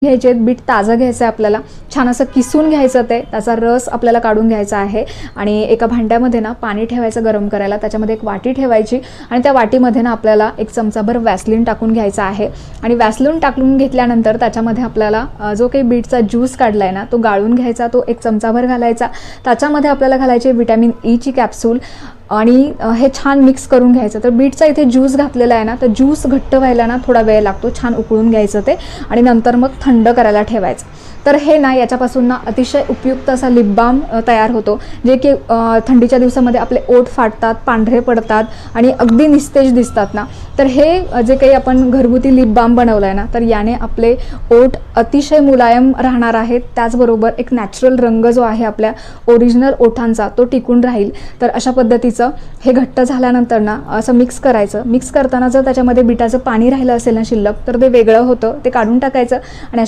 घ्यायचे आहेत, बीट ताजं घ्यायचं आहे आपल्याला, छान असं किसून घ्यायचं, त्याचा रस आपल्याला काढून घ्यायचा आहे आणि एका भांड्यामध्ये ना पाणी ठेवायचं गरम करायला, त्याच्यामध्ये एक वाटी ठेवायची आणि त्या वाटीमध्ये ना आपल्याला एक चमचाभर वॅसलीन टाकून घ्यायचा आहे आणि वॅसलीन टाकून घेतल्यानंतर त्याच्यामध्ये आपल्याला जो काही बीटचा ज्यूस काढला आहे ना तो गाळून घ्यायचा, तो एक चमचाभर घालायचा, त्याच्यामध्ये आपल्याला घालायचे व्हिटॅमिन ईची कॅप्सूल आणि हे छान मिक्स करून घ्यायचं। तर बीटचा इथे ज्यूस घातलेला आहे ना, तर ज्यूस घट्ट व्हायला ना थोडा वेळ लागतो, छान उकळून घ्यायचं ते आणि नंतर मग थंड करायला ठेवायचं। तर हे ना याच्यापासून ना अतिशय उपयुक्त असा लिप बाम तयार होतो, जे की थंडीच्या दिवसामध्ये आपले ओठ फाटतात, पांढरे पडतात आणि अगदी निस्तेज दिसतात ना, तर हे जे काही आपण घरगुती लिप बाम बनवलं आहे ना, तर याने आपले ओठ अतिशय मुलायम राहणार आहेत, त्याचबरोबर एक नॅचरल रंग जो आहे आपल्या ओरिजिनल ओठांचा तो टिकून राहील। तर अशा पद्धतीचं हे घट्ट झाल्यानंतर ना असं मिक्स करायचं। मिक्स करताना जर त्याच्यामध्ये बिटाचं पाणी राहिलं असेल ना शिल्लक, तर ते वेगळं होतं, ते काढून टाकायचं आणि अशा